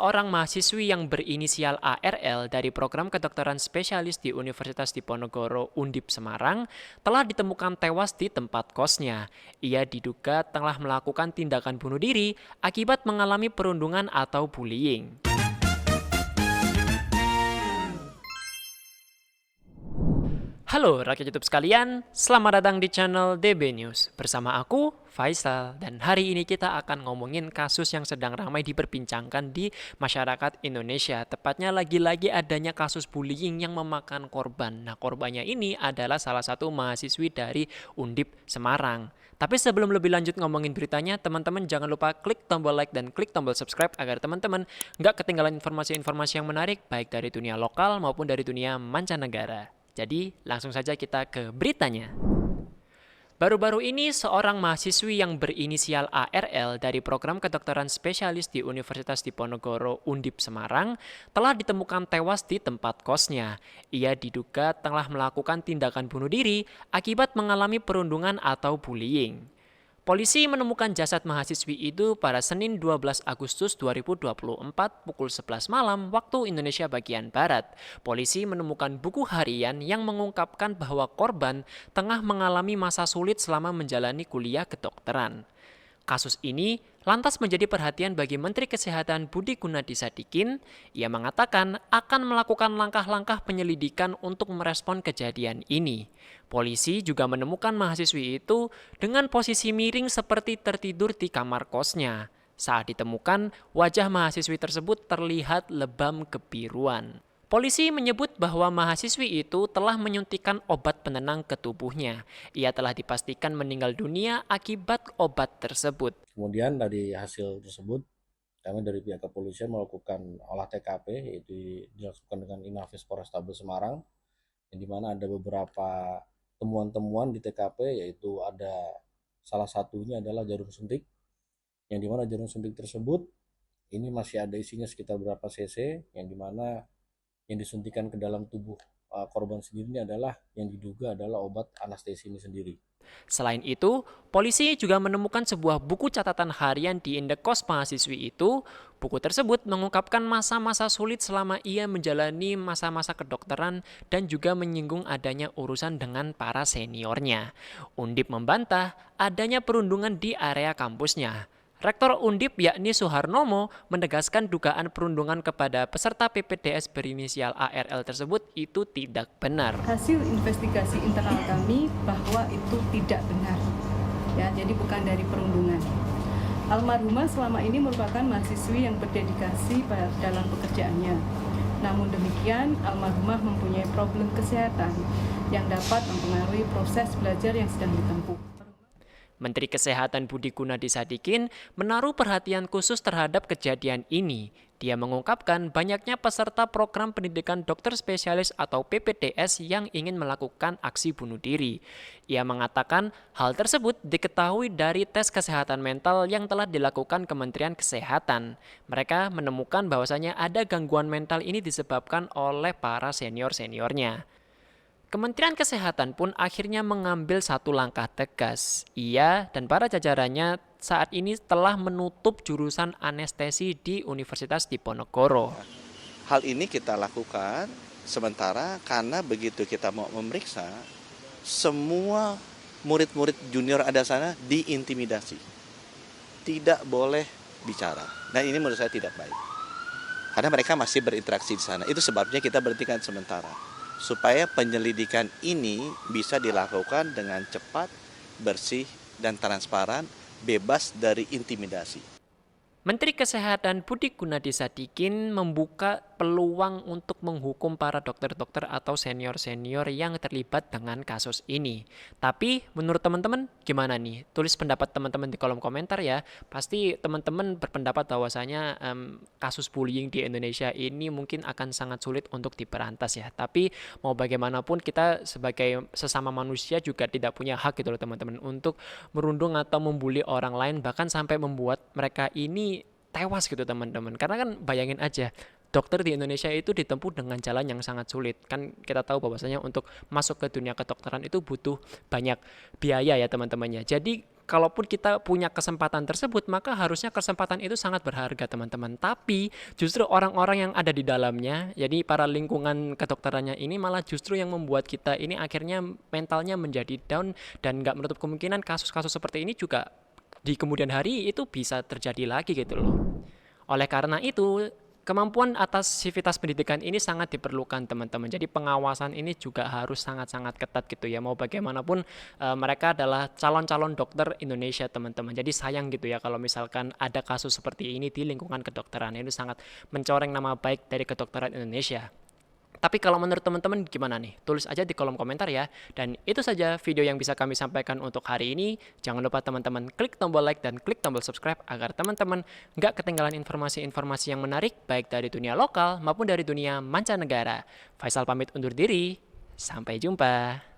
seorang mahasiswi yang berinisial ARL dari program kedokteran spesialis di Universitas Diponegoro Undip Semarang telah ditemukan tewas di tempat kosnya. Ia diduga telah melakukan tindakan bunuh diri akibat mengalami perundungan atau bullying. Halo rakyat YouTube sekalian, selamat datang di channel DB News. Bersama aku, Faisal, dan hari ini kita akan ngomongin kasus yang sedang ramai diperbincangkan di masyarakat Indonesia. Tepatnya lagi-lagi adanya kasus bullying yang memakan korban. Nah, korbannya ini adalah salah satu mahasiswi dari Undip Semarang. Tapi sebelum lebih lanjut ngomongin beritanya, teman-teman jangan lupa klik tombol like dan klik tombol subscribe agar teman-teman nggak ketinggalan informasi-informasi yang menarik baik dari dunia lokal maupun dari dunia mancanegara. Jadi langsung saja kita ke beritanya. Baru-baru ini seorang mahasiswi yang berinisial ARL dari program kedokteran spesialis di Universitas Diponegoro Undip Semarang telah ditemukan tewas di tempat kosnya. Ia diduga telah melakukan tindakan bunuh diri akibat mengalami perundungan atau bullying. Polisi menemukan jasad mahasiswi itu pada Senin 12 Agustus 2024 pukul 11 malam waktu Indonesia bagian Barat. Polisi menemukan buku harian yang mengungkapkan bahwa korban tengah mengalami masa sulit selama menjalani kuliah kedokteran. Kasus ini lantas menjadi perhatian bagi Menteri Kesehatan Budi Gunadi Sadikin. Ia mengatakan akan melakukan langkah-langkah penyelidikan untuk merespon kejadian ini. Polisi juga menemukan mahasiswi itu dengan posisi miring seperti tertidur di kamar kosnya. Saat ditemukan, wajah mahasiswi tersebut terlihat lebam kebiruan. Polisi menyebut bahwa mahasiswi itu telah menyuntikkan obat penenang ke tubuhnya. Ia telah dipastikan meninggal dunia akibat obat tersebut. Kemudian dari hasil tersebut, kami dari pihak kepolisian melakukan olah TKP, yaitu dilakukan dengan Inafis Polrestabes Semarang, yang dimana ada beberapa temuan-temuan di TKP, yaitu ada salah satunya adalah jarum suntik, yang dimana jarum suntik tersebut ini masih ada isinya sekitar berapa cc, yang dimana yang disuntikan ke dalam tubuh korban sendiri ini adalah yang diduga adalah obat anestesi ini sendiri. Selain itu, polisi juga menemukan sebuah buku catatan harian di indekos mahasiswi itu. Buku tersebut mengungkapkan masa-masa sulit selama ia menjalani masa-masa kedokteran dan juga menyinggung adanya urusan dengan para seniornya. Undip membantah adanya perundungan di area kampusnya. Rektor Undip yakni Suharnomo menegaskan dugaan perundungan kepada peserta PPDS berinisial ARL tersebut itu tidak benar. Hasil investigasi internal kami bahwa itu tidak benar, ya, jadi bukan dari perundungan. Almarhumah selama ini merupakan mahasiswi yang berdedikasi dalam pekerjaannya. Namun demikian, almarhumah mempunyai problem kesehatan yang dapat mempengaruhi proses belajar yang sedang ditempuh. Menteri Kesehatan Budi Gunadi Sadikin menaruh perhatian khusus terhadap kejadian ini. Dia mengungkapkan banyaknya peserta program pendidikan dokter spesialis atau PPDS yang ingin melakukan aksi bunuh diri. Ia mengatakan hal tersebut diketahui dari tes kesehatan mental yang telah dilakukan Kementerian Kesehatan. Mereka menemukan bahwasanya ada gangguan mental ini disebabkan oleh para senior-seniornya. Kementerian Kesehatan pun akhirnya mengambil satu langkah tegas. Ia dan para jajarannya saat ini telah menutup jurusan anestesi di Universitas Diponegoro. Hal ini kita lakukan sementara karena begitu kita mau memeriksa, semua murid-murid junior ada sana diintimidasi. Tidak boleh bicara. Dan ini menurut saya tidak baik. Karena mereka masih berinteraksi di sana. Itu sebabnya kita berhentikan sementara. Supaya penyelidikan ini bisa dilakukan dengan cepat, bersih, dan transparan, bebas dari intimidasi. Menteri Kesehatan Budi Gunadi Sadikin membuka peluang untuk menghukum para dokter-dokter atau senior-senior yang terlibat dengan kasus ini. Tapi menurut teman-teman gimana nih? Tulis pendapat teman-teman di kolom komentar ya. Pasti teman-teman berpendapat bahwasanya kasus bullying di Indonesia ini mungkin akan sangat sulit untuk diberantas ya. Tapi mau bagaimanapun kita sebagai sesama manusia juga tidak punya hak gitu loh teman-teman untuk merundung atau membuli orang lain bahkan sampai membuat mereka ini tewas gitu teman-teman. Karena kan bayangin aja, dokter di Indonesia itu ditempuh dengan jalan yang sangat sulit. Kan kita tahu bahwasanya untuk masuk ke dunia kedokteran itu butuh banyak biaya ya teman-temannya. Jadi kalaupun kita punya kesempatan tersebut, maka harusnya kesempatan itu sangat berharga, teman-teman. Tapi justru orang-orang yang ada di dalamnya, jadi para lingkungan kedokterannya ini malah justru yang membuat kita ini akhirnya mentalnya menjadi down, dan nggak menutup kemungkinan kasus-kasus seperti ini juga di kemudian hari itu bisa terjadi lagi gitu loh. Oleh karena itu, kemampuan atas sivitas pendidikan ini sangat diperlukan, teman-teman. Jadi pengawasan ini juga harus sangat-sangat ketat gitu ya. Mau bagaimanapun mereka adalah calon-calon dokter Indonesia, teman-teman. Jadi sayang gitu ya kalau misalkan ada kasus seperti ini di lingkungan kedokteran. Ini sangat mencoreng nama baik dari kedokteran Indonesia. Tapi kalau menurut teman-teman gimana nih? Tulis aja di kolom komentar ya. Dan itu saja video yang bisa kami sampaikan untuk hari ini. Jangan lupa teman-teman klik tombol like dan klik tombol subscribe agar teman-teman nggak ketinggalan informasi-informasi yang menarik baik dari dunia lokal maupun dari dunia mancanegara. Faisal pamit undur diri. Sampai jumpa.